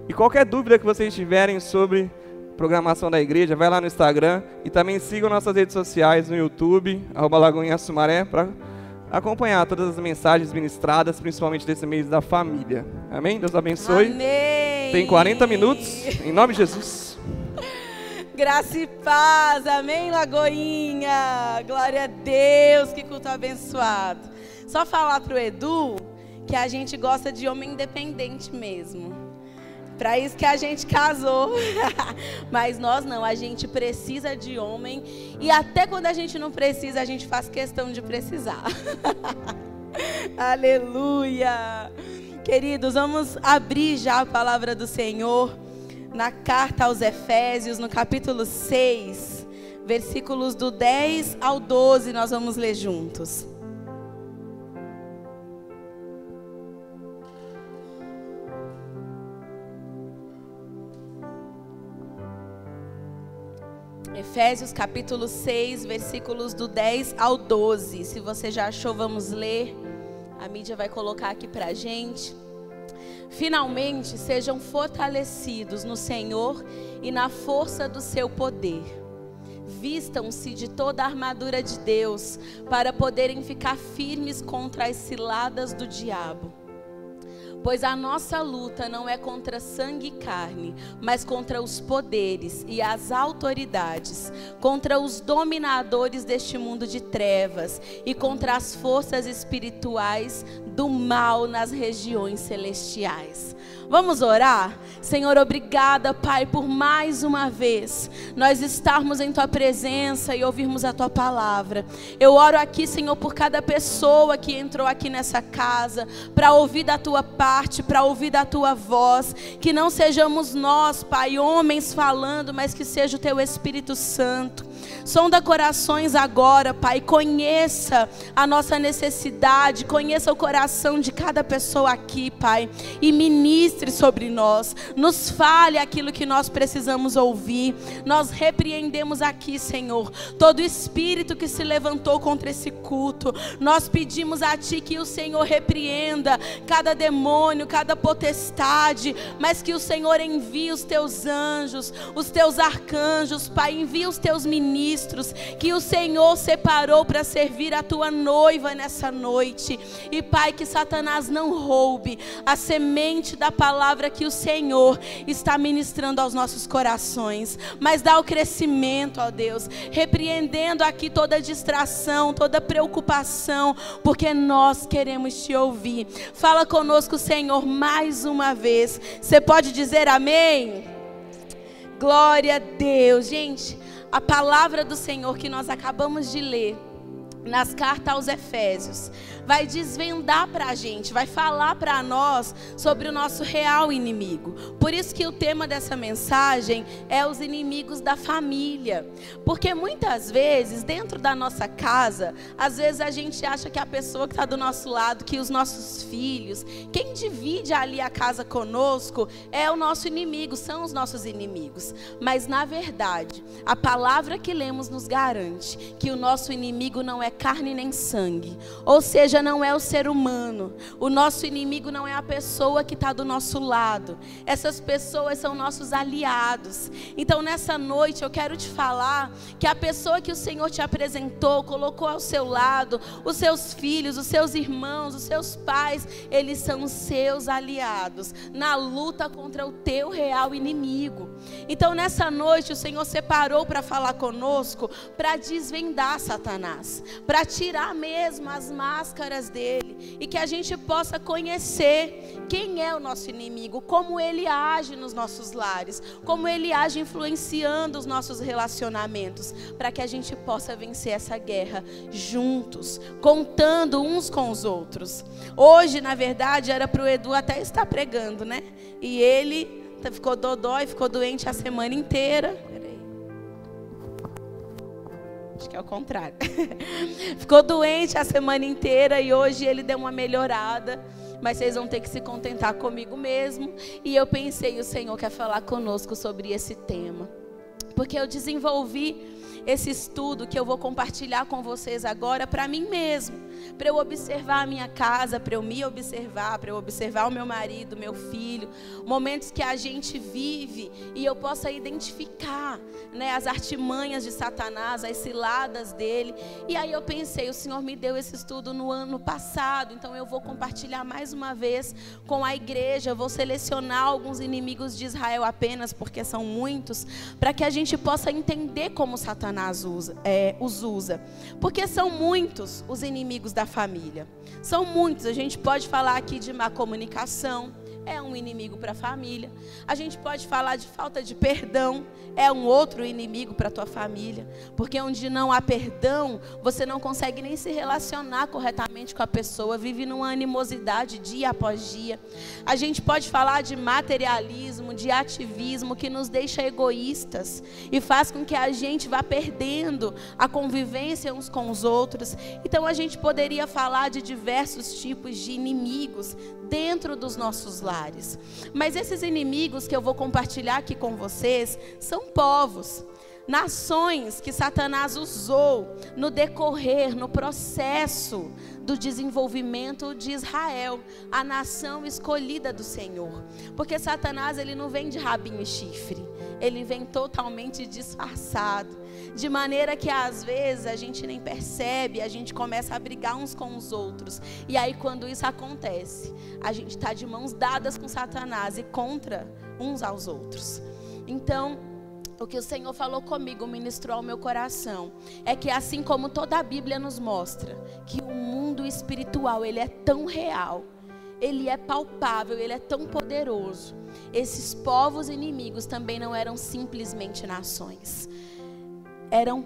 E qualquer dúvida que vocês tiverem sobre programação da igreja, vai lá no Instagram e também sigam nossas redes sociais no YouTube, @Lagoinha Sumaré, para acompanhar todas as mensagens ministradas, principalmente desse mês da família. Amém? Deus abençoe. Amém. Tem 40 minutos, em nome de Jesus. Graça e paz, amém, Lagoinha? Glória a Deus, que culto abençoado. Só falar pro Edu que a gente gosta de homem independente mesmo. Para isso que a gente casou. Mas nós não, a gente precisa de homem. E até quando a gente não precisa, a gente faz questão de precisar. Aleluia. Queridos, vamos abrir já a palavra do Senhor na carta aos Efésios, no capítulo 6, versículos do 10 ao 12, nós vamos ler juntos. Efésios capítulo 6, versículos do 10 ao 12. Se você já achou, vamos ler. A mídia vai colocar aqui pra gente. Finalmente, sejam fortalecidos no Senhor e na força do seu poder. Vistam-se de toda a armadura de Deus, para poderem ficar firmes contra as ciladas do diabo. Pois a nossa luta não é contra sangue e carne, mas contra os poderes e as autoridades, contra os dominadores deste mundo de trevas e contra as forças espirituais do mal nas regiões celestiais. Vamos orar? Senhor, obrigada, Pai, por mais uma vez nós estarmos em Tua presença e ouvirmos a Tua palavra. Eu oro aqui, Senhor, por cada pessoa que entrou aqui nessa casa, para ouvir da Tua parte, para ouvir da Tua voz. Que não sejamos nós, Pai, homens falando, mas que seja o Teu Espírito Santo. Sonda corações agora, Pai, conheça a nossa necessidade, conheça o coração de cada pessoa aqui, Pai, e ministre sobre nós, nos fale aquilo que nós precisamos ouvir. Nós repreendemos aqui, Senhor, todo espírito que se levantou contra esse culto. Nós pedimos a Ti que o Senhor repreenda cada demônio, cada potestade, mas que o Senhor envie os Teus anjos, os Teus arcanjos, Pai, envie os Teus ministros, que o Senhor separou para servir a Tua noiva nessa noite. E Pai, que Satanás não roube a semente da palavra que o Senhor está ministrando aos nossos corações, mas dá o crescimento, ó Deus, repreendendo aqui toda distração, toda preocupação, porque nós queremos Te ouvir. Fala conosco, Senhor, mais uma vez. Você pode dizer amém? Glória a Deus. Gente, a palavra do Senhor que nós acabamos de ler nas cartas aos Efésios vai desvendar para a gente, vai falar para nós sobre o nosso real inimigo. Por isso que o tema dessa mensagem é os inimigos da família. Porque muitas vezes, dentro da nossa casa, às vezes a gente acha que a pessoa que está do nosso lado, que os nossos filhos, quem divide ali a casa conosco, é o nosso inimigo, são os nossos inimigos. Mas na verdade, a palavra que lemos nos garante que o nosso inimigo não é carne nem sangue, ou seja, não é o ser humano. O nosso inimigo não é a pessoa que está do nosso lado. Essas pessoas são nossos aliados. Então nessa noite eu quero te falar que a pessoa que o Senhor te apresentou, colocou ao seu lado, os seus filhos, os seus irmãos, os seus pais, eles são os seus aliados na luta contra o teu real inimigo. Então nessa noite o Senhor separou para falar conosco, para desvendar Satanás, para tirar mesmo as máscaras dele, e que a gente possa conhecer quem é o nosso inimigo, como ele age nos nossos lares, como ele age influenciando os nossos relacionamentos, para que a gente possa vencer essa guerra juntos, contando uns com os outros. Hoje, na verdade, era para o Edu até estar pregando, né? E ele ficou dodói, ficou doente a semana inteira. Acho que é o contrário. Ficou doente a semana inteira e hoje ele deu uma melhorada. Mas vocês vão ter que se contentar comigo mesmo. E eu pensei, o Senhor quer falar conosco sobre esse tema. Porque eu desenvolvi esse estudo que eu vou compartilhar com vocês agora para mim mesmo. para eu observar a minha casa, para eu me observar, para eu observar o meu marido, meu filho, momentos que a gente vive e eu possa identificar, né, as artimanhas de Satanás, as ciladas dele. E aí eu pensei, o Senhor me deu esse estudo no ano passado, então eu vou compartilhar mais uma vez com a igreja. Eu vou selecionar alguns inimigos de Israel apenas, porque são muitos, para que a gente possa entender como Satanás os usa. Porque são muitos os inimigos da família. São muitos. A gente pode falar aqui de má comunicação, é um inimigo para a família. A gente pode falar de falta de perdão, é um outro inimigo para a tua família. Porque onde não há perdão, você não consegue nem se relacionar corretamente com a pessoa, vive numa animosidade dia após dia. A gente pode falar de materialismo, de ativismo, que nos deixa egoístas e faz com que a gente vá perdendo a convivência uns com os outros. Então a gente poderia falar de diversos tipos de inimigos dentro dos nossos lares. Mas esses inimigos que eu vou compartilhar aqui com vocês são povos, nações que Satanás usou no decorrer, no processo do desenvolvimento de Israel, a nação escolhida do Senhor. Porque Satanás, ele não vem de rabinho e chifre, ele vem totalmente disfarçado, de maneira que às vezes a gente nem percebe, a gente começa a brigar uns com os outros. E aí quando isso acontece, a gente está de mãos dadas com Satanás e contra uns aos outros. Então, o que o Senhor falou comigo, ministrou ao meu coração, é que assim como toda a Bíblia nos mostra, que o mundo espiritual, ele é tão real, ele é palpável, ele é tão poderoso. Esses povos inimigos também não eram simplesmente nações, eram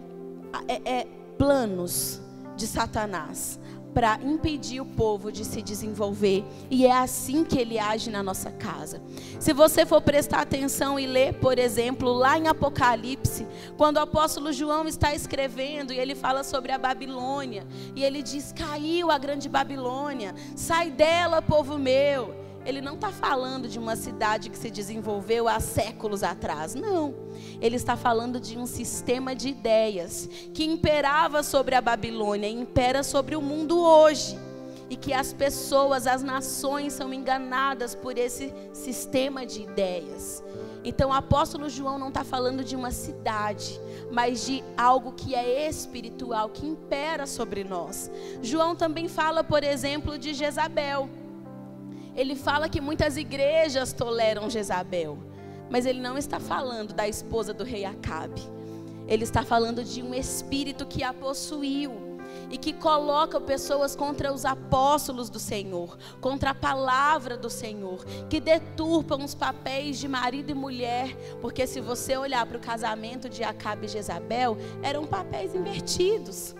planos de Satanás para impedir o povo de se desenvolver. E é assim que ele age na nossa casa. Se você for prestar atenção e ler, por exemplo, lá em Apocalipse, quando o apóstolo João está escrevendo e ele fala sobre a Babilônia, e ele diz: caiu a grande Babilônia, sai dela, povo meu. Ele não está falando de uma cidade que se desenvolveu há séculos atrás, não. Ele está falando de um sistema de ideias que imperava sobre a Babilônia, impera sobre o mundo hoje. E que as pessoas, as nações são enganadas por esse sistema de ideias. Então o apóstolo João não está falando de uma cidade, mas de algo que é espiritual, que impera sobre nós. João também fala, por exemplo, de Jezabel. Ele fala que muitas igrejas toleram Jezabel, mas ele não está falando da esposa do rei Acabe. Ele está falando de um espírito que a possuiu e que coloca pessoas contra os apóstolos do Senhor, contra a palavra do Senhor, que deturpam os papéis de marido e mulher, porque se você olhar para o casamento de Acabe e Jezabel, eram papéis invertidos.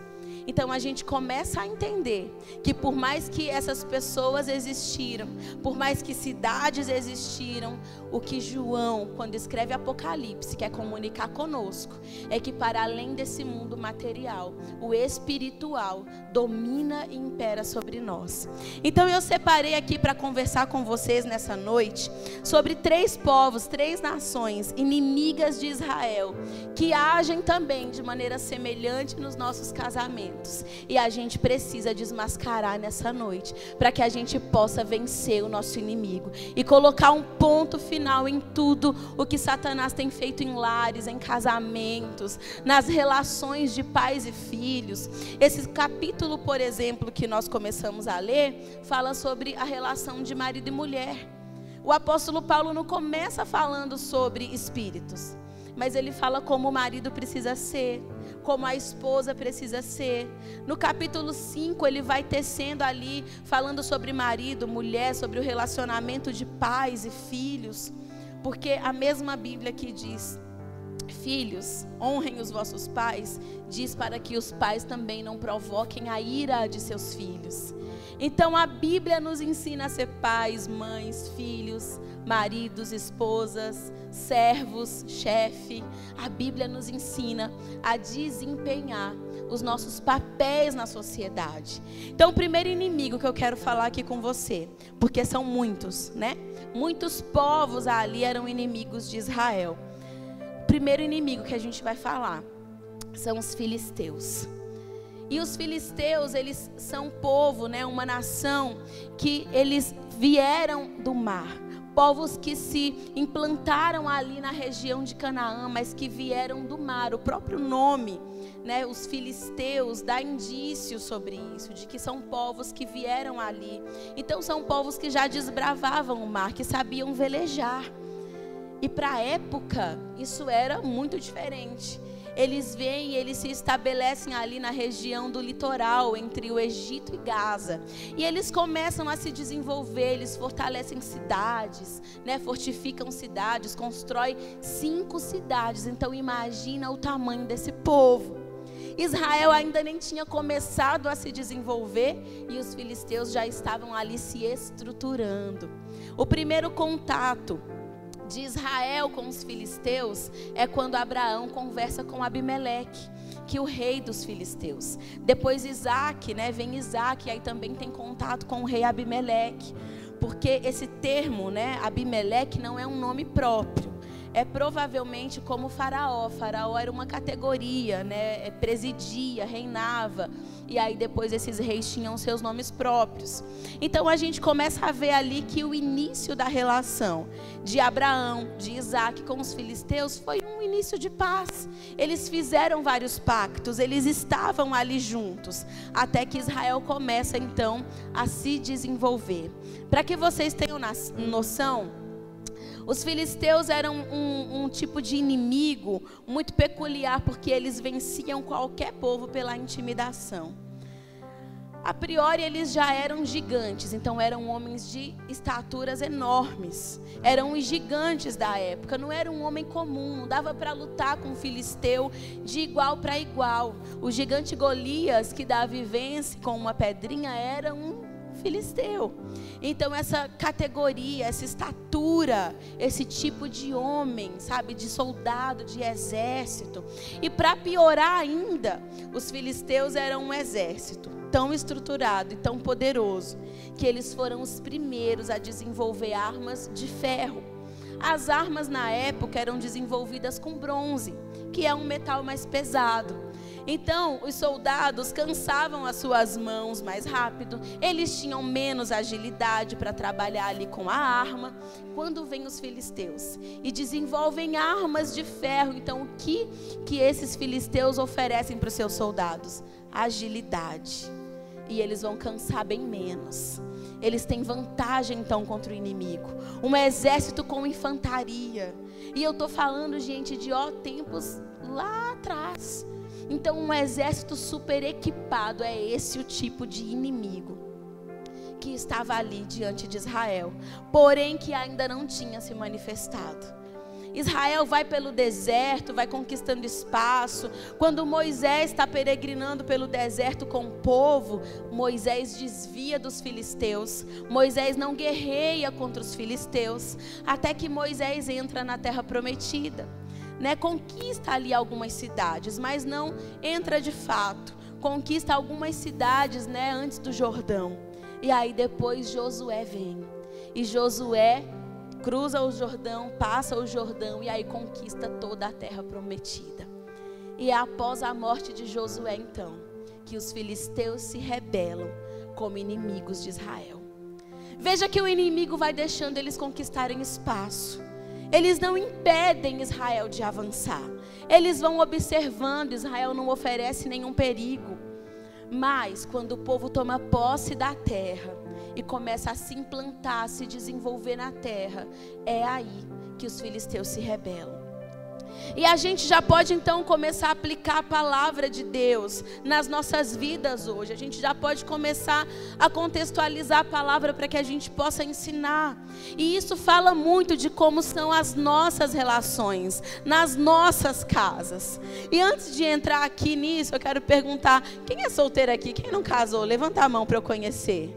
Então a gente começa a entender que por mais que essas pessoas existiram, por mais que cidades existiram, o que João, quando escreve Apocalipse, quer comunicar conosco, é que para além desse mundo material, o espiritual domina e impera sobre nós. Então eu separei aqui para conversar com vocês nessa noite sobre 3 povos, 3 nações inimigas de Israel, que agem também de maneira semelhante nos nossos casamentos. E a gente precisa desmascarar nessa noite, para que a gente possa vencer o nosso inimigo e colocar um ponto final em tudo o que Satanás tem feito em lares, em casamentos, nas relações de pais e filhos. Esse capítulo, por exemplo, que nós começamos a ler, fala sobre a relação de marido e mulher. O apóstolo Paulo não começa falando sobre espíritos, mas ele fala como o marido precisa ser, como a esposa precisa ser. No capítulo 5 ele vai tecendo ali, falando sobre marido, mulher, sobre o relacionamento de pais e filhos. Porque a mesma Bíblia que diz: filhos, honrem os vossos pais, diz para que os pais também não provoquem a ira de seus filhos. Então a Bíblia nos ensina a ser pais, mães, filhos, maridos, esposas, servos, chefe. A Bíblia nos ensina a desempenhar os nossos papéis na sociedade. Então o primeiro inimigo que eu quero falar aqui com você, porque são muitos, né? Muitos povos ali eram inimigos de Israel. O primeiro inimigo que a gente vai falar são os filisteus. E os filisteus, eles são um povo, né, uma nação que eles vieram do mar. Povos que se implantaram ali na região de Canaã, mas que vieram do mar. O próprio nome, né, os filisteus, dá indício sobre isso, de que são povos que vieram ali. Então são povos que já desbravavam o mar, que sabiam velejar. E para a época, isso era muito diferente. Eles vêm e eles se estabelecem ali na região do litoral, entre o Egito e Gaza. E eles começam a se desenvolver, eles fortalecem cidades, né? Fortificam cidades, constroem 5 cidades. Então imagina o tamanho desse povo. Israel ainda nem tinha começado a se desenvolver e os filisteus já estavam ali se estruturando. O primeiro contato de Israel com os filisteus é quando Abraão conversa com Abimeleque, que é o rei dos filisteus. Depois Isaac, né, vem Isaac, e aí também tem contato com o rei Abimeleque, porque esse termo, né, Abimeleque, não é um nome próprio. É provavelmente como Faraó. Faraó era uma categoria, né? Presidia, reinava. E aí depois esses reis tinham seus nomes próprios. Então a gente começa a ver ali que o início da relação de Abraão, de Isaac com os filisteus foi um início de paz. Eles fizeram vários pactos, eles estavam ali juntos. Até que Israel começa então a se desenvolver. Para que vocês tenham noção, os filisteus eram um tipo de inimigo muito peculiar, porque eles venciam qualquer povo pela intimidação. A priori eles já eram gigantes, então eram homens de estaturas enormes. Eram os gigantes da época, não era um homem comum, não dava para lutar com um filisteu de igual para igual. O gigante Golias, que dava vivência com uma pedrinha, era um filisteu. Então essa categoria, essa estatura, esse tipo de homem, sabe, de soldado, de exército. E para piorar ainda, os filisteus eram um exército tão estruturado e tão poderoso que eles foram os primeiros a desenvolver armas de ferro. As armas na época eram desenvolvidas com bronze, que é um metal mais pesado. Então, os soldados cansavam as suas mãos mais rápido, eles tinham menos agilidade para trabalhar ali com a arma. Quando vêm os filisteus e desenvolvem armas de ferro, então o que esses filisteus oferecem para os seus soldados? Agilidade. E eles vão cansar bem menos. Eles têm vantagem então contra o inimigo. Um exército com infantaria. E eu estou falando, gente, de tempos lá atrás. Então um exército super equipado, é esse o tipo de inimigo que estava ali diante de Israel, porém que ainda não tinha se manifestado. Israel vai pelo deserto, vai conquistando espaço. Quando Moisés está peregrinando pelo deserto com o povo, Moisés desvia dos filisteus. Moisés não guerreia contra os filisteus, até que Moisés entra na terra prometida. Conquista ali algumas cidades, mas não entra de fato. Conquista algumas cidades, antes do Jordão. E aí depois Josué vem. E Josué cruza o Jordão, passa o Jordão e aí conquista toda a terra prometida. E é após a morte de Josué então que os filisteus se rebelam como inimigos de Israel. Veja que o inimigo vai deixando eles conquistarem espaço. Eles não impedem Israel de avançar. Eles vão observando, Israel não oferece nenhum perigo. Mas quando o povo toma posse da terra e começa a se implantar, a se desenvolver na terra, é aí que os filisteus se rebelam. E a gente já pode então começar a aplicar a palavra de Deus nas nossas vidas hoje. A gente já pode começar a contextualizar a palavra para que a gente possa ensinar. E isso fala muito de como são as nossas relações, nas nossas casas. E antes de entrar aqui nisso, eu quero perguntar, quem é solteiro aqui? Quem não casou? Levanta a mão para eu conhecer.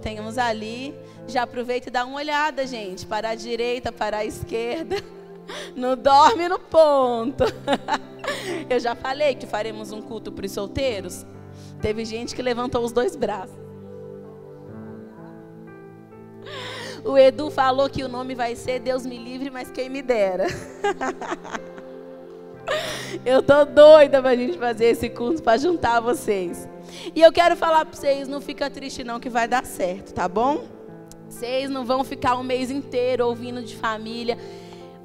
Temos ali, já aproveita e dá uma olhada, gente, para a direita, para a esquerda. Não dorme no ponto. Eu já falei que faremos um culto para os solteiros. Teve gente que levantou os 2 braços. O Edu falou que o nome vai ser Deus me livre, mas quem me dera. Eu tô doida pra gente fazer esse curso, pra juntar vocês. E eu quero falar pra vocês, não fica triste não que vai dar certo, tá bom? Vocês não vão ficar um mês inteiro ouvindo de família.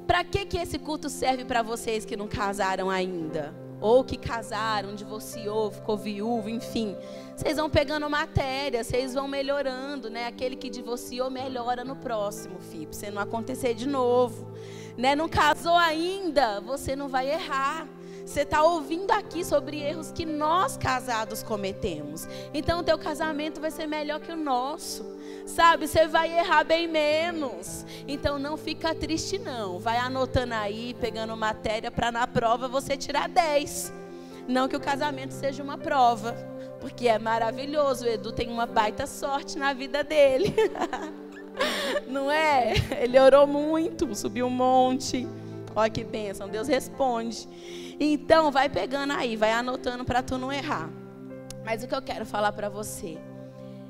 Pra que esse culto serve pra vocês que não casaram ainda? Ou que casaram, divorciou, ficou viúvo, enfim. Vocês vão pegando matéria, vocês vão melhorando, né? Aquele que divorciou melhora no próximo, filho, pra você não acontecer de novo. Né? Não casou ainda, você não vai errar. Você está ouvindo aqui sobre erros que nós casados cometemos. Então o teu casamento vai ser melhor que o nosso. Sabe, você vai errar bem menos. Então não fica triste não. Vai anotando aí, pegando matéria para na prova você tirar 10. Não que o casamento seja uma prova. Porque é maravilhoso, o Edu tem uma baita sorte na vida dele. Não é? Ele orou muito, subiu um monte. Olha que bênção, Deus responde. Então vai pegando aí, vai anotando para tu não errar. Mas o que eu quero falar para você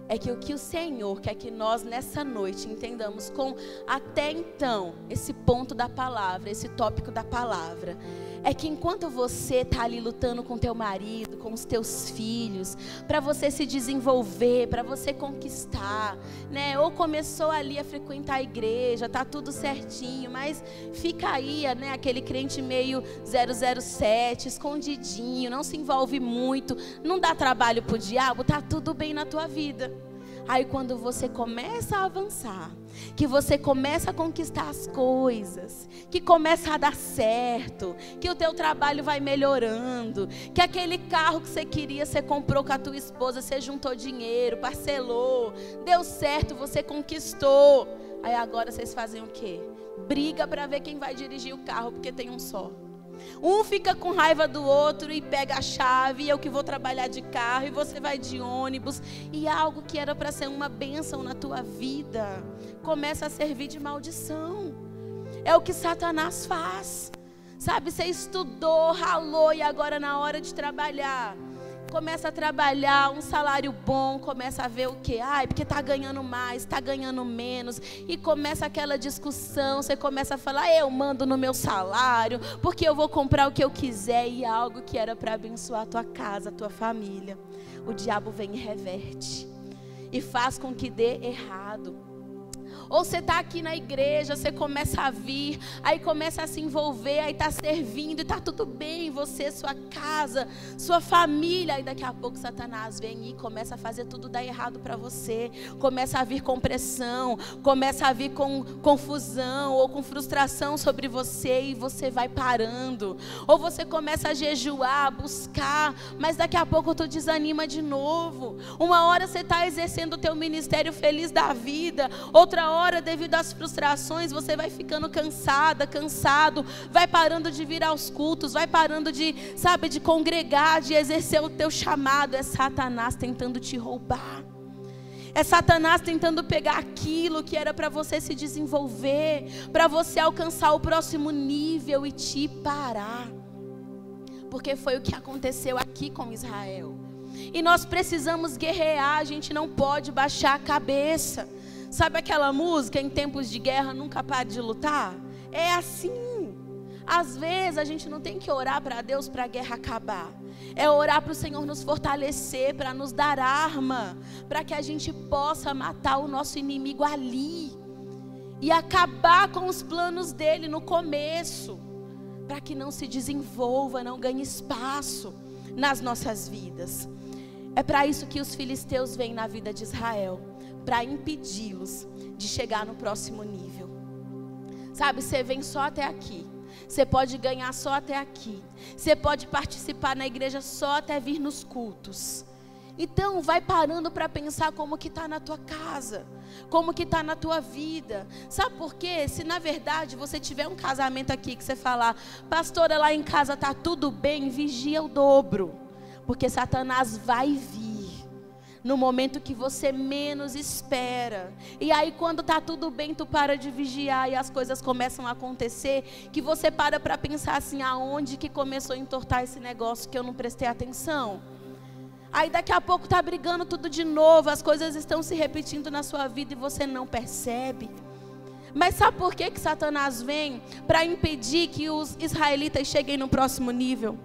é que o que o Senhor quer que nós nessa noite entendamos com até então esse ponto da palavra, esse tópico da palavra, é que enquanto você está ali lutando com teu marido, com os teus filhos, para você se desenvolver, para você conquistar, né? Ou começou ali a frequentar a igreja, tá tudo certinho, mas fica aí, né? Aquele crente meio 007, escondidinho, não se envolve muito, não dá trabalho pro diabo, tá tudo bem na tua vida. Aí quando você começa a avançar, que você começa a conquistar as coisas, que começa a dar certo, que o teu trabalho vai melhorando, que aquele carro que você queria, você comprou com a tua esposa, você juntou dinheiro, parcelou, deu certo, você conquistou. Aí agora vocês fazem o quê? Briga para ver quem vai dirigir o carro, porque tem um só. Um fica com raiva do outro e pega a chave, e eu que vou trabalhar de carro, e você vai de ônibus, e algo que era para ser uma bênção na tua vida começa a servir de maldição. É o que Satanás faz. Sabe, você estudou, ralou, e agora na hora de trabalhar, começa a trabalhar, um salário bom, começa a ver o quê? Ai, porque está ganhando mais, está ganhando menos. E começa aquela discussão, você começa a falar, eu mando no meu salário, porque eu vou comprar o que eu quiser. E algo que era para abençoar a tua casa, a tua família, o diabo vem e reverte. E faz com que dê errado. Ou você está aqui na igreja, você começa a vir, aí começa a se envolver, aí está servindo, e está tudo bem, você, sua casa, sua família. Aí daqui a pouco Satanás vem e começa a fazer tudo dar errado para você. Começa a vir com pressão, começa a vir com confusão ou com frustração sobre você, e você vai parando. Ou você começa a jejuar, a buscar, mas daqui a pouco tu desanima de novo. Uma hora você está exercendo o teu ministério feliz da vida, outra hora, devido às frustrações, você vai ficando cansada, cansado, vai parando de vir aos cultos, vai parando de, sabe, de congregar, de exercer o teu chamado. É Satanás tentando te roubar. É Satanás tentando pegar aquilo que era para você se desenvolver, para você alcançar o próximo nível e te parar. Porque foi o que aconteceu aqui com Israel. E nós precisamos guerrear, a gente não pode baixar a cabeça. Sabe aquela música, em tempos de guerra nunca pare de lutar? É assim. Às vezes a gente não tem que orar para Deus para a guerra acabar. É orar para o Senhor nos fortalecer, para nos dar arma, para que a gente possa matar o nosso inimigo ali. E acabar com os planos dele no começo. Para que não se desenvolva, não ganhe espaço nas nossas vidas. É para isso que os filisteus vêm na vida de Israel. Para impedi-los de chegar no próximo nível. Sabe, você vem só até aqui. Você pode ganhar só até aqui. Você pode participar na igreja só até vir nos cultos. Então vai parando para pensar como que está na tua casa. Como que está na tua vida. Sabe por quê? Se na verdade você tiver um casamento aqui que você falar, pastora, lá em casa está tudo bem, vigia o dobro. Porque Satanás vai vir no momento que você menos espera. E aí quando está tudo bem, tu para de vigiar e as coisas começam a acontecer, que você para pensar assim, aonde que começou a entortar esse negócio que eu não prestei atenção? Aí daqui a pouco está brigando tudo de novo, as coisas estão se repetindo na sua vida e você não percebe. Mas sabe por que Satanás vem? Para impedir que os israelitas cheguem no próximo nível.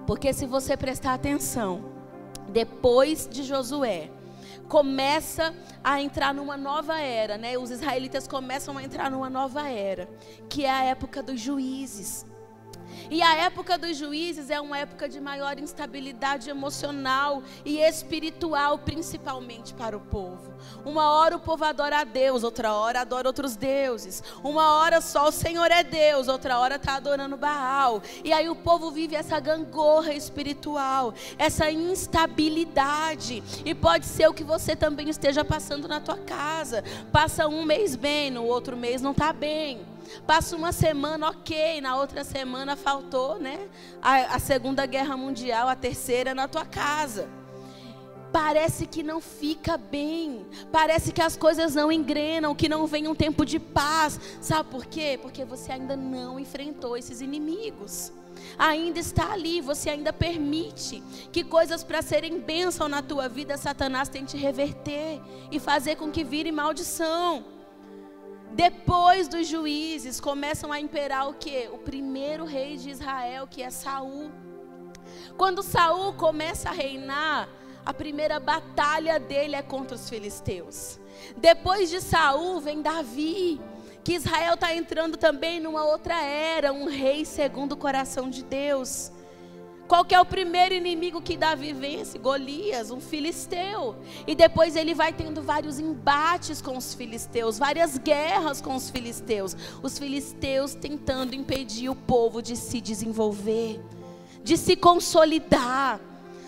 Porque se você prestar atenção, depois de Josué, começa a entrar numa nova era, né? Os israelitas começam a entrar numa nova era, que é a época dos juízes. E a época dos juízes é uma época de maior instabilidade emocional e espiritual, principalmente para o povo. Uma hora o povo adora a Deus, outra hora adora outros deuses. Uma hora só o Senhor é Deus, outra hora está adorando Baal. E aí o povo vive essa gangorra espiritual, essa instabilidade. E pode ser o que você também esteja passando na tua casa. Passa um mês bem, no outro mês não está bem. Passa uma semana, ok, na outra semana faltou, né? A Segunda Guerra Mundial, a terceira na tua casa. Parece que não fica bem, parece que as coisas não engrenam, que não vem um tempo de paz. Sabe por quê? Porque você ainda não enfrentou esses inimigos. Ainda está ali, você ainda permite que coisas para serem bênção na tua vida, Satanás tente reverter e fazer com que vire maldição. Depois dos juízes, começam a imperar o quê? O primeiro rei de Israel, que é Saul. Quando Saul começa a reinar, a primeira batalha dele é contra os filisteus. Depois de Saul vem Davi, que Israel está entrando também numa outra era, um rei segundo o coração de Deus. Qual que é o primeiro inimigo que Davi vence? Golias, um filisteu. E depois ele vai tendo vários embates com os filisteus, várias guerras com os filisteus. Os filisteus tentando impedir o povo de se desenvolver, de se consolidar.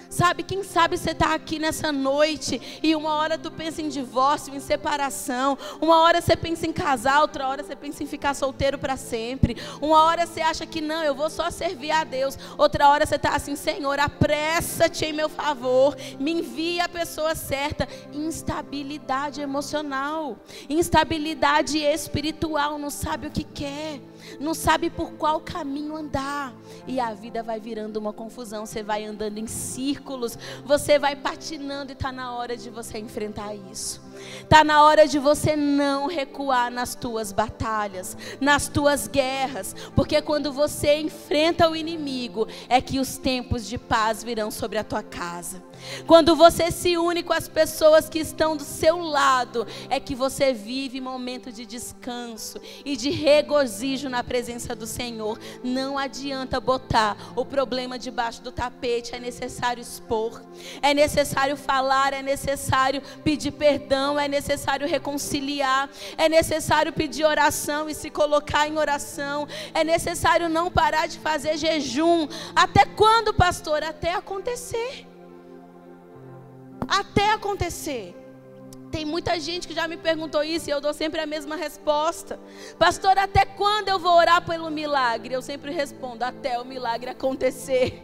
Sabe, quem sabe você está aqui nessa noite e uma hora tu pensa em divórcio, em separação. Uma hora você pensa em casar, outra hora você pensa em ficar solteiro para sempre. Uma hora você acha que não, eu vou só servir a Deus. Outra hora você está assim, Senhor, apressa-te em meu favor, me envia a pessoa certa. Instabilidade emocional, instabilidade espiritual, não sabe o que quer, não sabe por qual caminho andar. E a vida vai virando uma confusão, você vai andando em círculos, você vai patinando e está na hora de você enfrentar isso. Está na hora de você não recuar nas tuas batalhas, nas tuas guerras, porque quando você enfrenta o inimigo, é que os tempos de paz virão sobre a tua casa. Quando você se une com as pessoas que estão do seu lado, é que você vive momento de descanso e de regozijo na presença do Senhor. Não adianta botar o problema debaixo do tapete, é necessário expor, é necessário falar, é necessário pedir perdão, é necessário reconciliar, é necessário pedir oração e se colocar em oração, é necessário não parar de fazer jejum. Até quando, pastor? Até acontecer. Até acontecer. Tem muita gente que já me perguntou isso e eu dou sempre a mesma resposta. Pastor, até quando eu vou orar pelo milagre? Eu sempre respondo, até o milagre acontecer.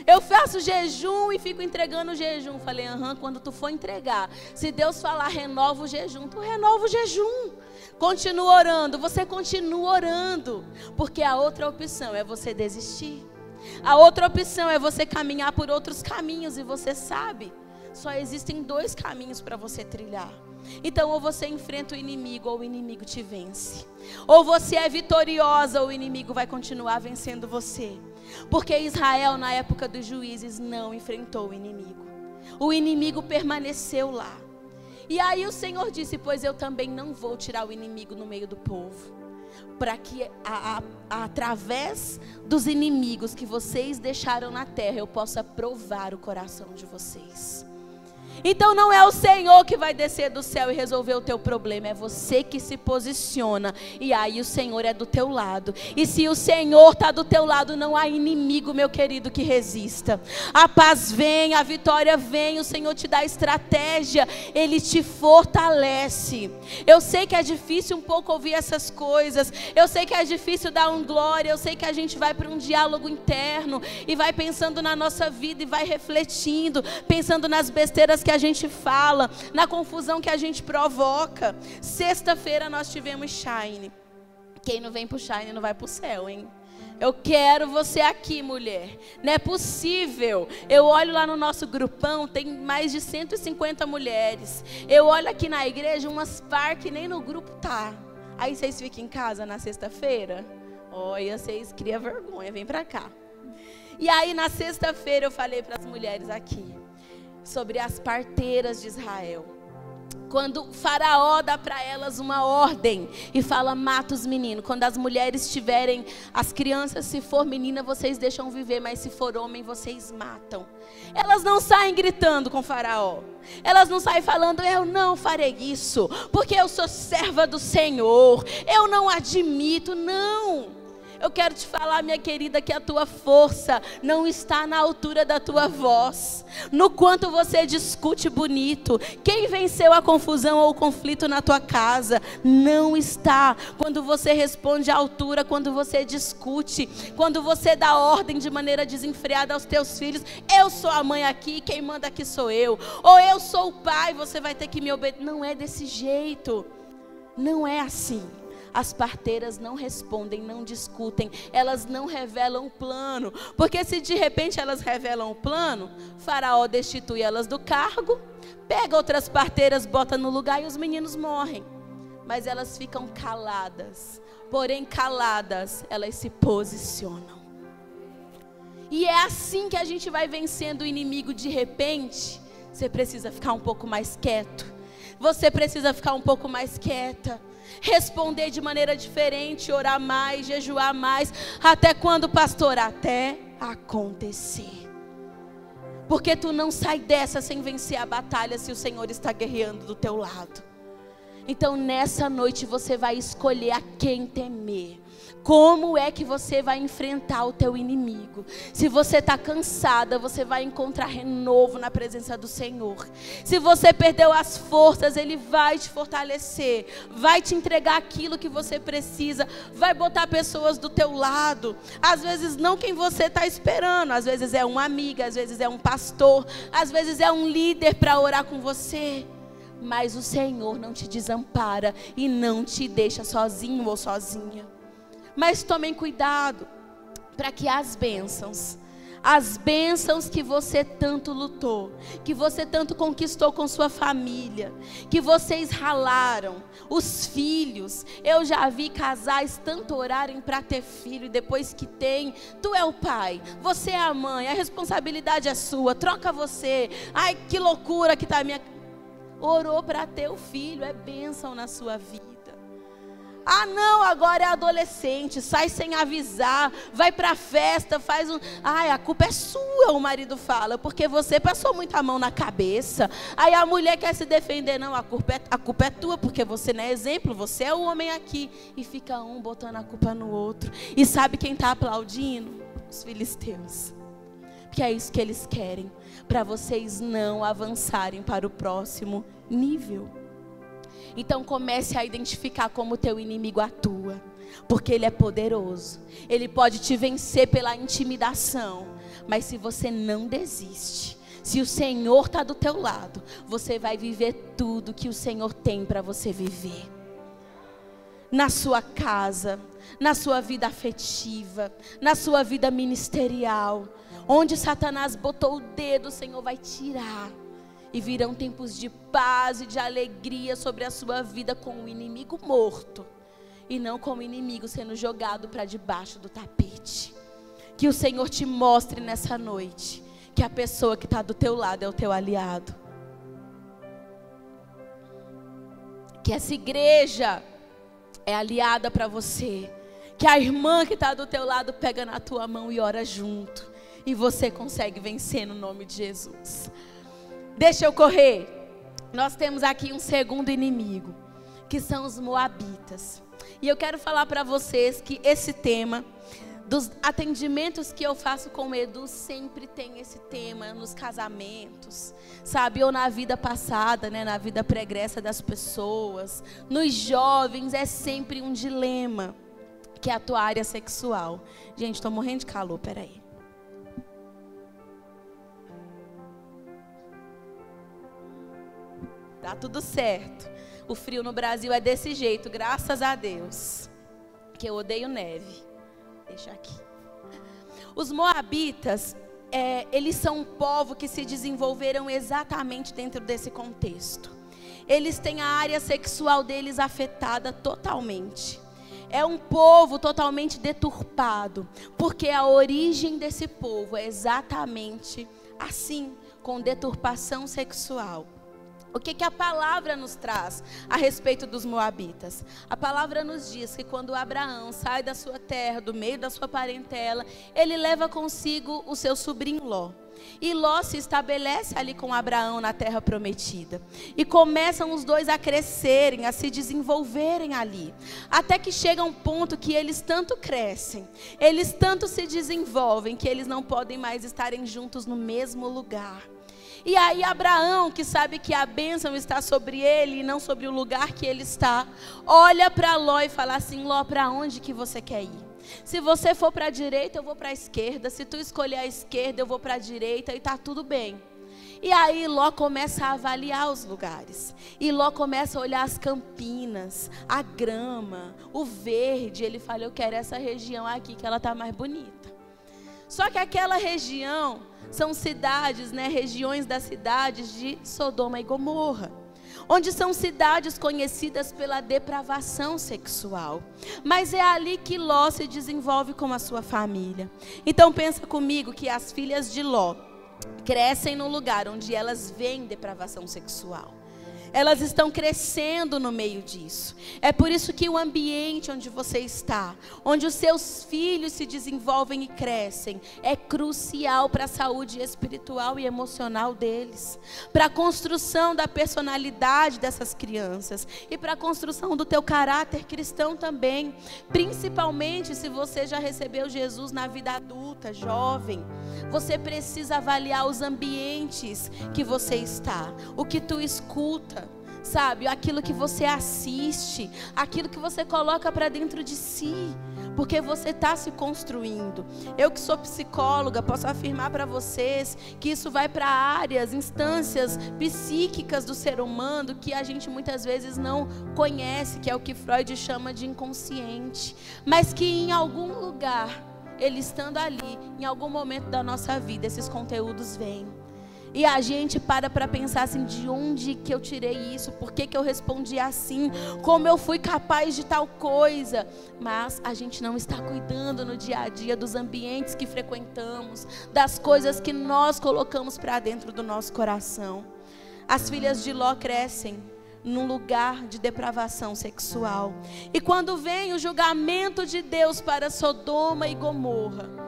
Eu faço jejum e fico entregando o jejum. Falei, quando tu for entregar, se Deus falar renova o jejum, tu renova o jejum. Continua orando, você continua orando. Porque a outra opção é você desistir. A outra opção é você caminhar por outros caminhos e você sabe. Só existem 2 caminhos para você trilhar. Então, ou você enfrenta o inimigo, ou o inimigo te vence. Ou você é vitoriosa, ou o inimigo vai continuar vencendo você. Porque Israel, na época dos juízes, não enfrentou o inimigo. O inimigo permaneceu lá. E aí o Senhor disse, pois eu também não vou tirar o inimigo no meio do povo. Para que através dos inimigos que vocês deixaram na terra, eu possa provar o coração de vocês. Então não é o Senhor que vai descer do céu e resolver o teu problema, é você que se posiciona, e aí o Senhor é do teu lado. E se o Senhor está do teu lado, não há inimigo, meu querido, que resista. A paz vem, a vitória vem, o Senhor te dá estratégia, Ele te fortalece. Eu sei que é difícil um pouco ouvir essas coisas, eu sei que é difícil dar um glória, eu sei que a gente vai para um diálogo interno e vai pensando na nossa vida e vai refletindo, pensando nas besteiras que a gente fala, na confusão que a gente provoca. Sexta-feira nós tivemos Shine. Quem não vem pro Shine não vai pro céu, hein? Eu quero você aqui, mulher. Não é possível. Eu olho lá no nosso grupão, tem mais de 150 mulheres. Eu olho aqui na igreja, umas par que nem no grupo tá. Aí vocês ficam em casa na sexta-feira? Olha, vocês criam vergonha, vem pra cá. E aí na sexta-feira eu falei para as mulheres aqui sobre as parteiras de Israel. Quando Faraó dá para elas uma ordem e fala, mata os meninos. Quando as mulheres tiverem, as crianças, se for menina, vocês deixam viver, mas se for homem, vocês matam. Elas não saem gritando com Faraó. Elas não saem falando, eu não farei isso, porque eu sou serva do Senhor. Eu não admito, não. Eu quero te falar, minha querida, que a tua força não está na altura da tua voz, no quanto você discute bonito. Quem venceu a confusão ou o conflito na tua casa não está quando você responde à altura, quando você discute, quando você dá ordem de maneira desenfreada aos teus filhos. Eu sou a mãe aqui, quem manda aqui sou eu. Ou eu sou o pai, você vai ter que me obedecer. Não é desse jeito, não é assim. As parteiras não respondem, não discutem, elas não revelam o plano, porque se de repente elas revelam o plano, Faraó destitui elas do cargo, pega outras parteiras, bota no lugar e os meninos morrem. Mas elas ficam caladas, porém caladas, elas se posicionam. E é assim que a gente vai vencendo o inimigo. De repente, você precisa ficar um pouco mais quieto, você precisa ficar um pouco mais quieta, responder de maneira diferente, orar mais, jejuar mais. Até quando, pastor? Até acontecer. Porque tu não sai dessa sem vencer a batalha se o Senhor está guerreando do teu lado. Então nessa noite você vai escolher a quem temer. Como é que você vai enfrentar o teu inimigo? Se você está cansada, você vai encontrar renovo na presença do Senhor. Se você perdeu as forças, Ele vai te fortalecer, vai te entregar aquilo que você precisa, vai botar pessoas do teu lado. Às vezes não quem você está esperando, às vezes é uma amiga, às vezes é um pastor, às vezes é um líder para orar com você. Mas o Senhor não te desampara e não te deixa sozinho ou sozinha. Mas tomem cuidado para que as bênçãos que você tanto lutou, que você tanto conquistou com sua família, que vocês ralaram, os filhos. Eu já vi casais tanto orarem para ter filho e depois que tem, tu é o pai, você é a mãe, a responsabilidade é sua, troca você. Ai, que loucura que está a minha... Orou para ter o filho, é bênção na sua vida. Ah não, agora é adolescente, sai sem avisar, vai pra festa, faz um... Ai, a culpa é sua, o marido fala, porque você passou muita mão na cabeça. Aí a mulher quer se defender, não, a culpa é tua, porque você não é exemplo, você é o homem aqui. E fica um botando a culpa no outro. E sabe quem está aplaudindo? Os filisteus. Porque é isso que eles querem, para vocês não avançarem para o próximo nível. Então comece a identificar como o teu inimigo atua, porque ele é poderoso. Ele pode te vencer pela intimidação, mas se você não desiste, se o Senhor está do teu lado, você vai viver tudo que o Senhor tem para você viver. Na sua casa, na sua vida afetiva, na sua vida ministerial, onde Satanás botou o dedo, o Senhor vai tirar. E virão tempos de paz e de alegria sobre a sua vida, com o inimigo morto e não com o inimigo sendo jogado para debaixo do tapete. Que o Senhor te mostre nessa noite que a pessoa que está do teu lado é o teu aliado. Que essa igreja é aliada para você. Que a irmã que está do teu lado pega na tua mão e ora junto. E você consegue vencer no nome de Jesus. Deixa eu correr. Nós temos aqui um segundo inimigo, que são os moabitas. E eu quero falar para vocês que esse tema, dos atendimentos que eu faço com o Edu, sempre tem esse tema nos casamentos, sabe? Ou na vida passada, né? Na vida pregressa das pessoas. Nos jovens é sempre um dilema, que é a tua área sexual. Gente, estou morrendo de calor, peraí. Tá tudo certo. O frio no Brasil é desse jeito, graças a Deus. Que eu odeio neve. Deixa aqui. Os moabitas, eles são um povo que se desenvolveram exatamente dentro desse contexto. Eles têm a área sexual deles afetada totalmente. É um povo totalmente deturpado, porque a origem desse povo é exatamente assim, com deturpação sexual. O que a palavra nos traz a respeito dos moabitas? A palavra nos diz que quando Abraão sai da sua terra, do meio da sua parentela, ele leva consigo o seu sobrinho Ló. E Ló se estabelece ali com Abraão na terra prometida. E começam os dois a crescerem, a se desenvolverem ali. Até que chega um ponto que eles tanto crescem, eles tanto se desenvolvem, que eles não podem mais estarem juntos no mesmo lugar. E aí Abraão, que sabe que a bênção está sobre ele e não sobre o lugar que ele está, olha para Ló e fala assim: Ló, para onde que você quer ir? Se você for para a direita, eu vou para a esquerda. Se tu escolher a esquerda, eu vou para a direita, e está tudo bem. E aí Ló começa a avaliar os lugares. E Ló começa a olhar as campinas, a grama, o verde. Ele fala: eu quero essa região aqui, que ela está mais bonita. Só que aquela região são cidades, regiões das cidades de Sodoma e Gomorra, onde são cidades conhecidas pela depravação sexual. Mas é ali que Ló se desenvolve com a sua família. Então pensa comigo que as filhas de Ló crescem no lugar onde elas veem depravação sexual. Elas estão crescendo no meio disso. É por isso que o ambiente onde você está, onde os seus filhos se desenvolvem e crescem, é crucial para a saúde espiritual e emocional deles, para a construção da personalidade dessas crianças e para a construção do teu caráter cristão também, principalmente se você já recebeu Jesus na vida adulta, jovem. Você precisa avaliar os ambientes que você está, o que tu escuta, sabe, aquilo que você assiste, aquilo que você coloca para dentro de si, porque você está se construindo. Eu que sou psicóloga, posso afirmar para vocês que isso vai para áreas, instâncias psíquicas do ser humano que a gente muitas vezes não conhece, que é o que Freud chama de inconsciente, mas que em algum lugar, ele estando ali, em algum momento da nossa vida, esses conteúdos vêm. E a gente para pensar assim: de onde que eu tirei isso? Por que eu respondi assim? Como eu fui capaz de tal coisa? Mas a gente não está cuidando no dia a dia dos ambientes que frequentamos, das coisas que nós colocamos para dentro do nosso coração. As filhas de Ló crescem num lugar de depravação sexual. E quando vem o julgamento de Deus para Sodoma e Gomorra,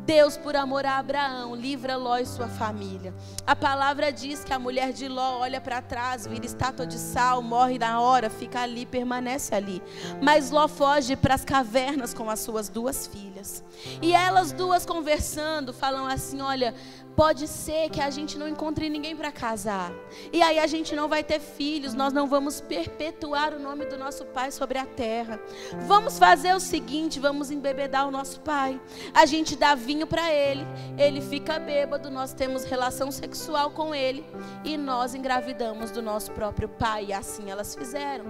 Deus, por amor a Abraão, livra Ló e sua família. A palavra diz que a mulher de Ló olha para trás, vira estátua de sal, morre na hora, fica ali, permanece ali. Mas Ló foge para as cavernas com as suas duas filhas. E elas duas conversando, falam assim: olha, pode ser que a gente não encontre ninguém para casar. E aí a gente não vai ter filhos, nós não vamos perpetuar o nome do nosso pai sobre a terra. Vamos fazer o seguinte, vamos embebedar o nosso pai. A gente dá vinho para ele, ele fica bêbado, nós temos relação sexual com ele e nós engravidamos do nosso próprio pai. E assim elas fizeram.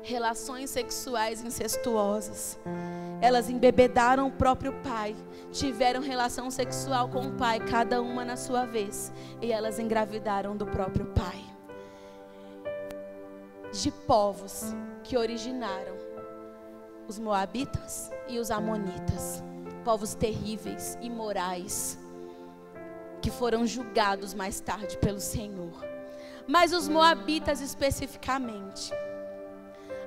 Relações sexuais incestuosas. Elas embebedaram o próprio pai, tiveram relação sexual com o pai, cada uma na sua vez, e elas engravidaram do próprio pai. De povos que originaram os moabitas e os amonitas, povos terríveis, imorais, que foram julgados mais tarde pelo Senhor. Mas os moabitas especificamente,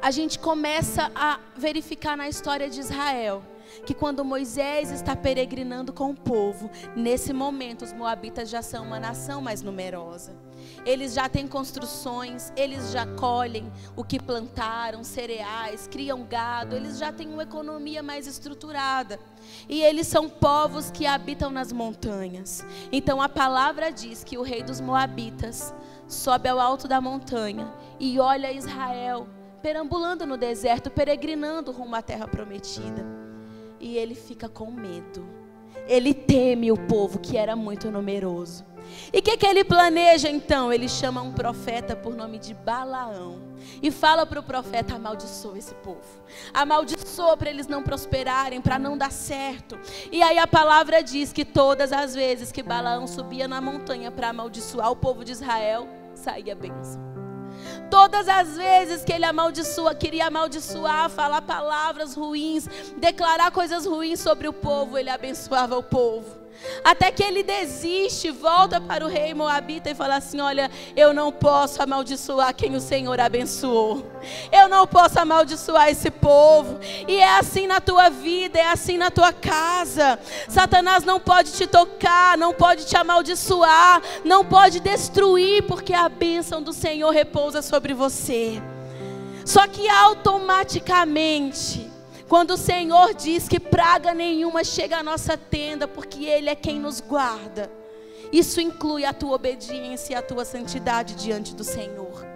a gente começa a verificar na história de Israel que quando Moisés está peregrinando com o povo, nesse momento os moabitas já são uma nação mais numerosa. Eles já têm construções, eles já colhem o que plantaram, cereais, criam gado, eles já têm uma economia mais estruturada. E eles são povos que habitam nas montanhas. Então a palavra diz que o rei dos moabitas sobe ao alto da montanha e olha Israel perambulando no deserto, peregrinando rumo à terra prometida. E ele fica com medo. Ele teme o povo que era muito numeroso. E o que ele planeja então? Ele chama um profeta por nome de Balaão e fala para o profeta: amaldiçoa esse povo, amaldiçoa para eles não prosperarem, para não dar certo. E aí a palavra diz que todas as vezes que Balaão subia na montanha para amaldiçoar o povo de Israel, saía bênção. Todas as vezes que ele queria amaldiçoar, falar palavras ruins, declarar coisas ruins sobre o povo, ele abençoava o povo. Até que ele desiste, volta para o rei moabita e fala assim: olha, eu não posso amaldiçoar quem o Senhor abençoou. Eu não posso amaldiçoar esse povo. E é assim na tua vida, é assim na tua casa. Satanás não pode te tocar, não pode te amaldiçoar, não pode destruir, porque a bênção do Senhor repousa sobre você. Só que automaticamente, quando o Senhor diz que praga nenhuma chega à nossa tenda, porque Ele é quem nos guarda, isso inclui a tua obediência e a tua santidade diante do Senhor.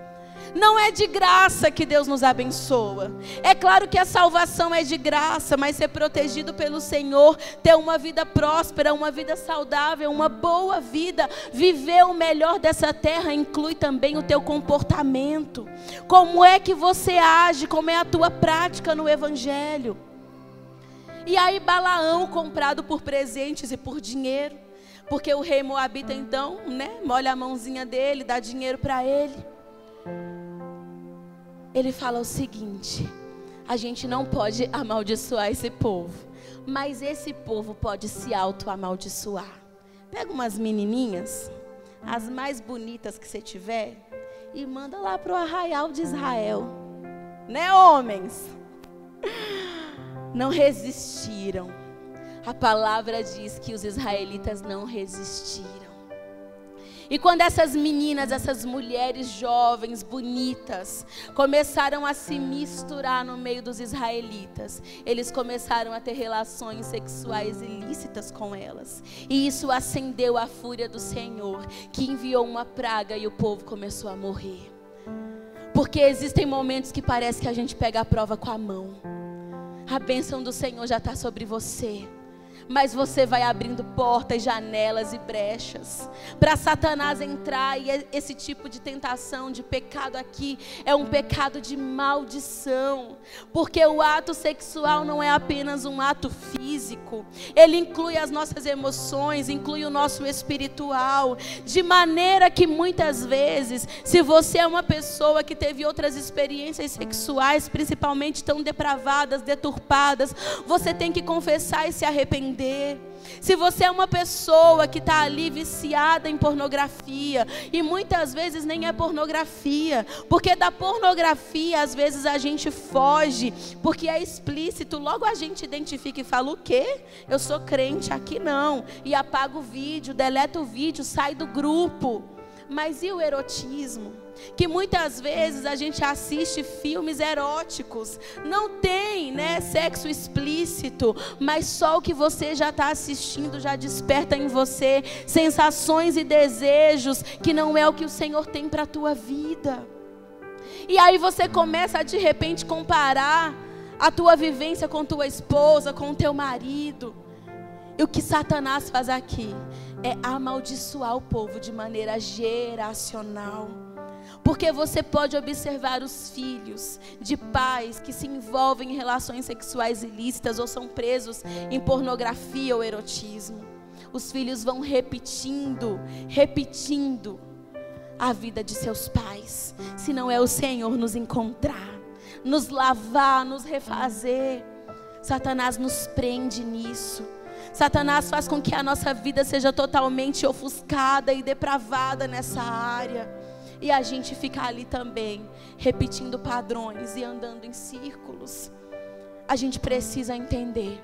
Não é de graça que Deus nos abençoa. É claro que a salvação é de graça, mas ser protegido pelo Senhor, ter uma vida próspera, uma vida saudável, uma boa vida, viver o melhor dessa terra, inclui também o teu comportamento. Como é que você age, como é a tua prática no Evangelho. E aí Balaão, comprado por presentes e por dinheiro, porque o rei moabita então, molha a mãozinha dele, dá dinheiro para ele. Ele fala o seguinte: a gente não pode amaldiçoar esse povo, mas esse povo pode se auto-amaldiçoar. Pega umas menininhas, as mais bonitas que você tiver, e manda lá para o arraial de Israel. Homens? Não resistiram. A palavra diz que os israelitas não resistiram. E quando essas meninas, essas mulheres jovens, bonitas, começaram a se misturar no meio dos israelitas, eles começaram a ter relações sexuais ilícitas com elas. E isso acendeu a fúria do Senhor, que enviou uma praga e o povo começou a morrer. Porque existem momentos que parece que a gente pega a prova com a mão. A bênção do Senhor já está sobre você, mas você vai abrindo portas, janelas e brechas para Satanás entrar. E esse tipo de tentação, de pecado aqui, é um pecado de maldição, porque o ato sexual não é apenas um ato físico, ele inclui as nossas emoções, inclui o nosso espiritual, de maneira que muitas vezes, se você é uma pessoa que teve outras experiências sexuais, principalmente tão depravadas, deturpadas, você tem que confessar e se arrepender. Se você é uma pessoa que está ali viciada em pornografia, e muitas vezes nem é pornografia, porque da pornografia às vezes a gente foge, porque é explícito, logo a gente identifica e fala: o quê? Eu sou crente, aqui não, e apaga o vídeo, deleta o vídeo, sai do grupo. Mas e o erotismo? Que muitas vezes a gente assiste filmes eróticos, não tem, sexo explícito, mas só o que você já está assistindo já desperta em você sensações e desejos que não é o que o Senhor tem para a tua vida. E aí você começa a de repente comparar a tua vivência com tua esposa, com o teu marido. E o que Satanás faz aqui é amaldiçoar o povo de maneira geracional. Porque você pode observar os filhos de pais que se envolvem em relações sexuais ilícitas ou são presos em pornografia ou erotismo. Os filhos vão repetindo a vida de seus pais. Se não é o Senhor nos encontrar, nos lavar, nos refazer, Satanás nos prende nisso. Satanás faz com que a nossa vida seja totalmente ofuscada e depravada nessa área. E a gente fica ali também, repetindo padrões e andando em círculos. A gente precisa entender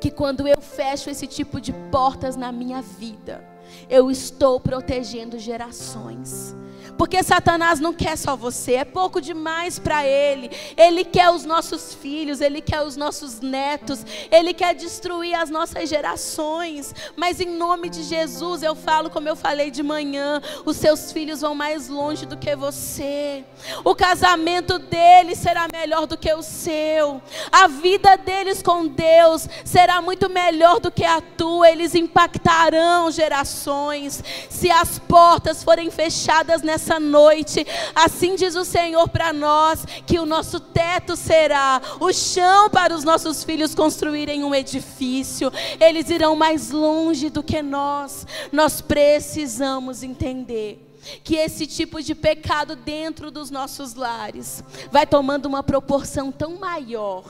que quando eu fecho esse tipo de portas na minha vida, eu estou protegendo gerações. Porque Satanás não quer só você, é pouco demais para ele. Ele quer os nossos filhos, ele quer os nossos netos, ele quer destruir as nossas gerações. Mas em nome de Jesus eu falo, como eu falei de manhã, os seus filhos vão mais longe do que você. O casamento deles será melhor do que o seu. A vida deles com Deus será muito melhor do que a tua. Eles impactarão gerações. Se as portas forem fechadas nessa noite, assim diz o Senhor para nós, que o nosso teto será o chão para os nossos filhos construírem um edifício. Eles irão mais longe do que nós. Nós precisamos entender que esse tipo de pecado dentro dos nossos lares vai tomando uma proporção tão maior,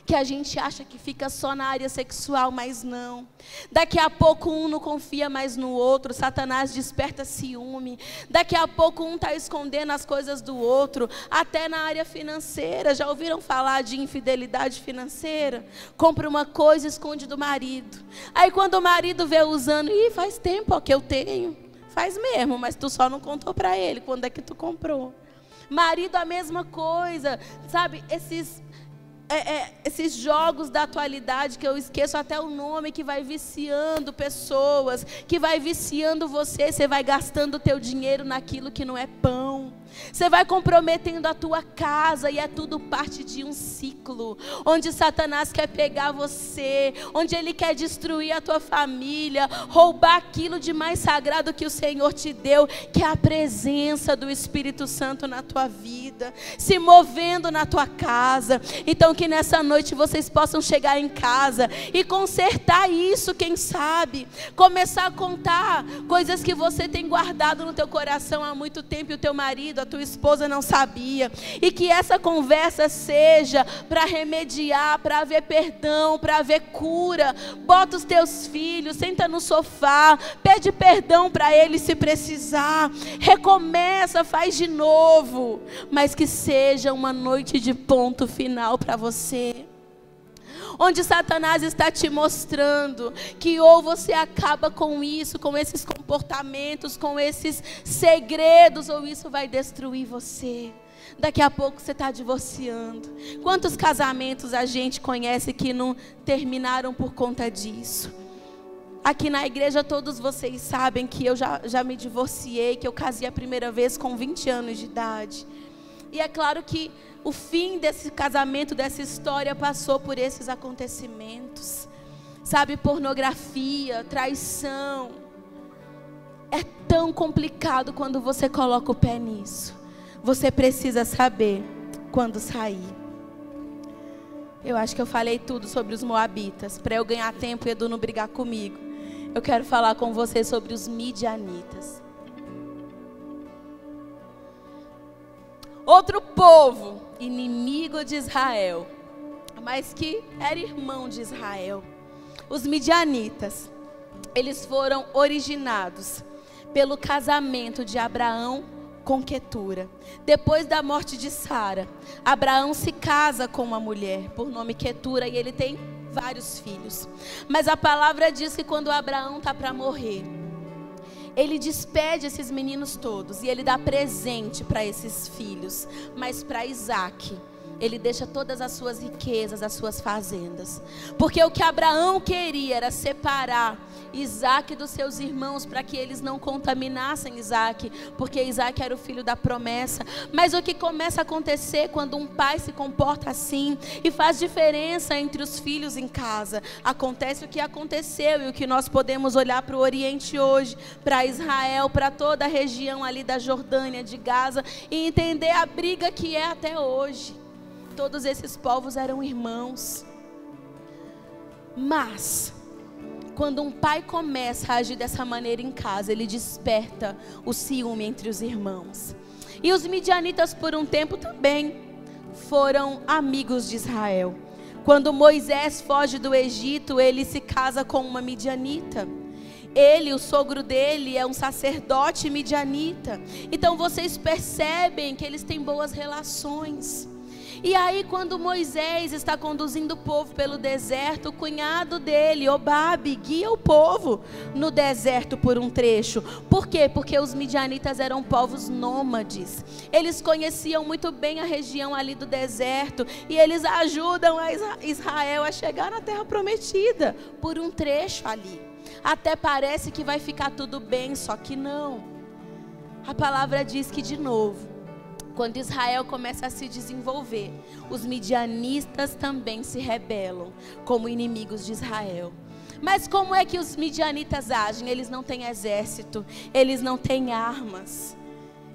que a gente acha que fica só na área sexual, mas não. Daqui a pouco um não confia mais no outro, Satanás desperta ciúme. Daqui a pouco um está escondendo as coisas do outro, até na área financeira. Já ouviram falar de infidelidade financeira? Compra uma coisa e esconde do marido. Aí quando o marido vê usando, faz tempo que eu tenho. Faz mesmo, mas tu só não contou para ele quando é que tu comprou. Marido, a mesma coisa, sabe? Esses jogos da atualidade, que eu esqueço até o nome, que vai viciando pessoas, que vai viciando você. Você vai gastando o teu dinheiro naquilo que não é pão. Você vai comprometendo a tua casa, e é tudo parte de um ciclo, onde Satanás quer pegar você, onde ele quer destruir a tua família, roubar aquilo de mais sagrado que o Senhor te deu, que é a presença do Espírito Santo na tua vida, se movendo na tua casa. Então que nessa noite vocês possam chegar em casa e consertar isso, quem sabe, começar a contar coisas que você tem guardado no teu coração há muito tempo, e o teu marido, a tua esposa não sabia, e que essa conversa seja para remediar, para haver perdão, para haver cura. Bota os teus filhos, senta no sofá, pede perdão para eles se precisar, recomeça, faz de novo, mas que seja uma noite de ponto final para você, onde Satanás está te mostrando que ou você acaba com isso, com esses comportamentos, com esses segredos, ou isso vai destruir você. Daqui a pouco você está divorciando. Quantos casamentos a gente conhece que não terminaram por conta disso? Aqui na igreja todos vocês sabem que eu já me divorciei, que eu casei a primeira vez com 20 anos de idade. E é claro que o fim desse casamento, dessa história, passou por esses acontecimentos. Sabe, pornografia, traição. É tão complicado quando você coloca o pé nisso. Você precisa saber quando sair. Eu acho que eu falei tudo sobre os moabitas. Para eu ganhar tempo e Edu não brigar comigo, eu quero falar com você sobre os midianitas. Outro povo, inimigo de Israel, mas que era irmão de Israel. Os midianitas, eles foram originados pelo casamento de Abraão com Quetura. Depois da morte de Sara, Abraão se casa com uma mulher por nome Quetura, e ele tem vários filhos. Mas a palavra diz que quando Abraão está para morrer, ele despede esses meninos todos e ele dá presente para esses filhos. Mas para Isaac, ele deixa todas as suas riquezas, as suas fazendas. Porque o que Abraão queria era separar Isaac dos seus irmãos, para que eles não contaminassem Isaac, porque Isaac era o filho da promessa. Mas o que começa a acontecer quando um pai se comporta assim e faz diferença entre os filhos em casa? Acontece o que aconteceu, e o que nós podemos olhar para o Oriente hoje, para Israel, para toda a região ali da Jordânia, de Gaza, e entender a briga que é até hoje. Todos esses povos eram irmãos. Mas quando um pai começa a agir dessa maneira em casa, ele desperta o ciúme entre os irmãos. E os midianitas por um tempo também foram amigos de Israel. Quando Moisés foge do Egito, ele se casa com uma midianita. Ele, o sogro dele, é um sacerdote midianita. Então vocês percebem que eles têm boas relações. E aí, quando Moisés está conduzindo o povo pelo deserto, o cunhado dele, Obabe, guia o povo no deserto por um trecho. Por quê? Porque os midianitas eram povos nômades. Eles conheciam muito bem a região ali do deserto e eles ajudam a Israel a chegar na terra prometida por um trecho ali. Até parece que vai ficar tudo bem, só que não. A palavra diz que, de novo, quando Israel começa a se desenvolver, os midianitas também se rebelam como inimigos de Israel. Mas como é que os midianitas agem? Eles não têm exército, eles não têm armas.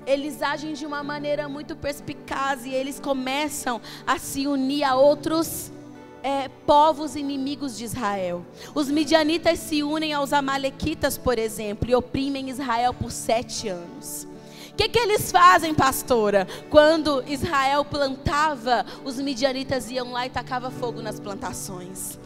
Eles agem de uma maneira muito perspicaz e eles começam a se unir a outros povos inimigos de Israel. Os midianitas se unem aos amalequitas, por exemplo, e oprimem Israel por 7 anos. O que eles fazem, pastora? Quando Israel plantava, os midianitas iam lá e tacavam fogo nas plantações.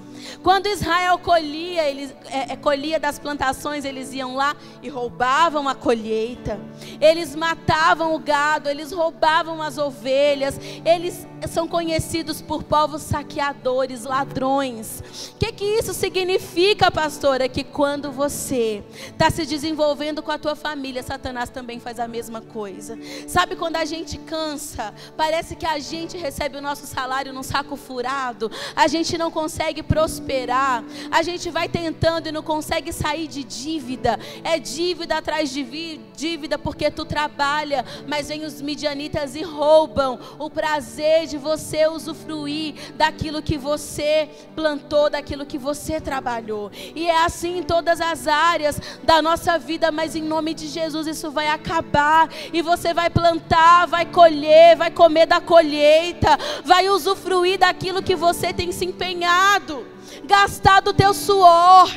Quando Israel colhia das plantações, eles iam lá e roubavam a colheita. Eles matavam o gado, eles roubavam as ovelhas. Eles são conhecidos por povos saqueadores, ladrões. O que isso significa, pastora? Que quando você está se desenvolvendo com a tua família, Satanás também faz a mesma coisa. Sabe quando a gente cansa, parece que a gente recebe o nosso salário num saco furado, a gente não consegue prosperar, a gente vai tentando e não consegue sair de dívida, é dívida atrás de dívida porque tu trabalha, mas vem os midianitas e roubam o prazer de você usufruir daquilo que você plantou, daquilo que você trabalhou. E é assim em todas as áreas da nossa vida, mas em nome de Jesus isso vai acabar e você vai plantar, vai colher, vai comer da colheita, vai usufruir daquilo que você tem se empenhado, gastado o teu suor.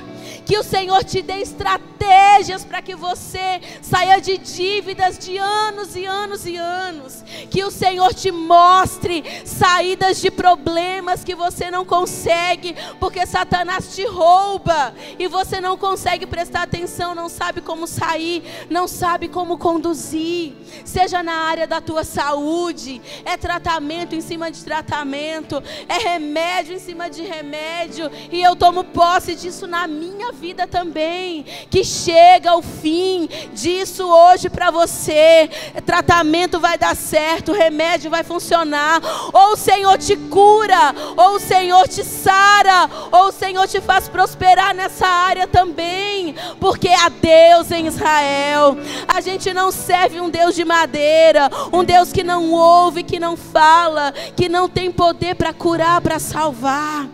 Que o Senhor te dê estratégias para que você saia de dívidas de anos e anos e anos. Que o Senhor te mostre saídas de problemas que você não consegue, porque Satanás te rouba e você não consegue prestar atenção, não sabe como sair, não sabe como conduzir. Seja na área da tua saúde, é tratamento em cima de tratamento, é remédio em cima de remédio, e eu tomo posse disso na minha vida também, que chega o fim disso hoje para você. Tratamento vai dar certo, remédio vai funcionar, ou o Senhor te cura, ou o Senhor te sara, ou o Senhor te faz prosperar nessa área também, porque há Deus em Israel. A gente não serve um Deus de madeira, um Deus que não ouve, que não fala, que não tem poder para curar, para salvar.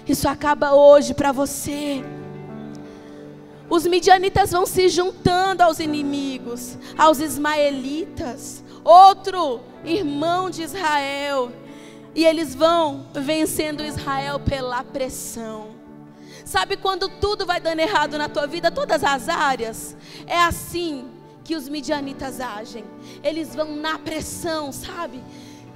Isso acaba hoje para você. Os midianitas vão se juntando aos inimigos, aos ismaelitas, outro irmão de Israel, e eles vão vencendo Israel pela pressão. Sabe quando tudo vai dando errado na tua vida, todas as áreas? É assim que os midianitas agem. Eles vão na pressão, sabe?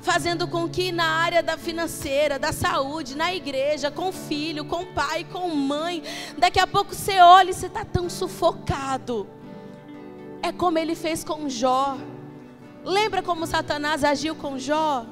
Fazendo com que na área da financeira, da saúde, na igreja, com filho, com pai, com mãe, daqui a pouco você olha e você está tão sufocado. É como ele fez com Jó. Lembra como Satanás agiu com Jó?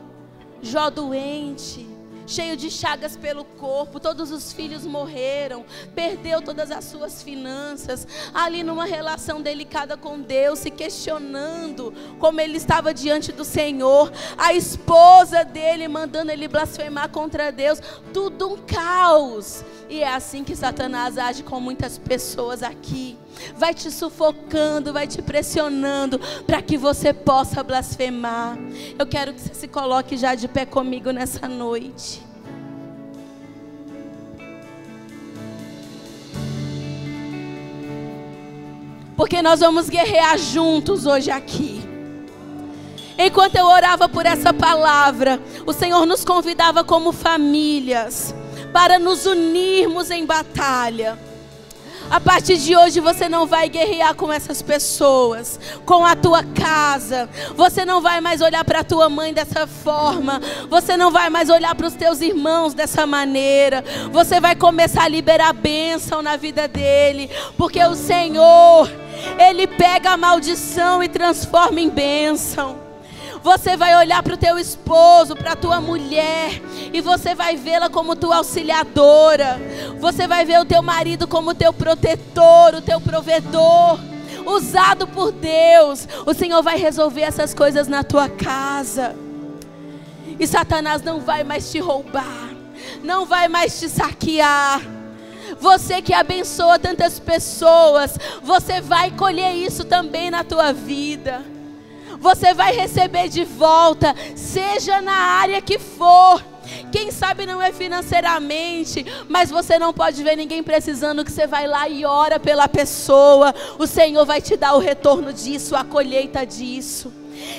Jó doente, cheio de chagas pelo corpo, todos os filhos morreram, perdeu todas as suas finanças, ali numa relação delicada com Deus, se questionando como ele estava diante do Senhor, a esposa dele mandando ele blasfemar contra Deus, tudo um caos. E é assim que Satanás age com muitas pessoas aqui, vai te sufocando, vai te pressionando para que você possa blasfemar. Eu quero que você se coloque já de pé comigo nessa noite. Porque nós vamos guerrear juntos hoje aqui. Enquanto eu orava por essa palavra, o Senhor nos convidava como famílias para nos unirmos em batalha. A partir de hoje você não vai guerrear com essas pessoas, com a tua casa. Você não vai mais olhar para a tua mãe dessa forma. Você não vai mais olhar para os teus irmãos dessa maneira. Você vai começar a liberar bênção na vida dele, porque o Senhor, Ele pega a maldição e transforma em bênção. Você vai olhar para o teu esposo, para a tua mulher, e você vai vê-la como tua auxiliadora. Você vai ver o teu marido como teu protetor, o teu provedor, usado por Deus. O Senhor vai resolver essas coisas na tua casa. E Satanás não vai mais te roubar, não vai mais te saquear. Você que abençoa tantas pessoas, você vai colher isso também na tua vida. Você vai receber de volta, seja na área que for. Quem sabe não é financeiramente, mas você não pode ver ninguém precisando, que você vai lá e ora pela pessoa. O Senhor vai te dar o retorno disso, a colheita disso.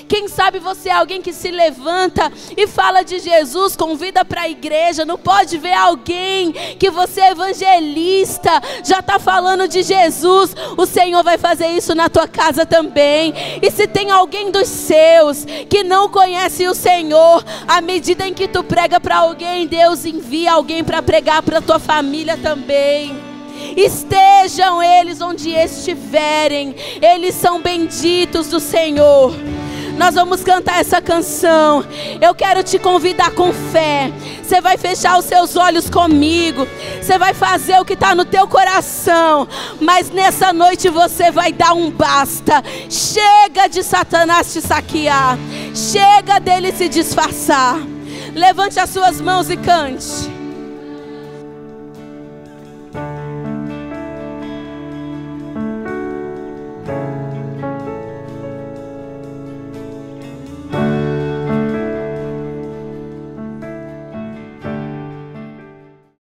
Quem sabe você é alguém que se levanta e fala de Jesus, convida para a igreja. Não pode ver alguém que você é evangelista, já está falando de Jesus. O Senhor vai fazer isso na tua casa também. E se tem alguém dos seus que não conhece o Senhor, à medida em que tu prega para alguém, Deus envia alguém para pregar para a tua família também. Estejam eles onde estiverem, eles são benditos do Senhor. Nós vamos cantar essa canção. Eu quero te convidar com fé. Você vai fechar os seus olhos comigo. Você vai fazer o que está no teu coração. Mas nessa noite você vai dar um basta. Chega de Satanás te saquear. Chega dele se disfarçar. Levante as suas mãos e cante.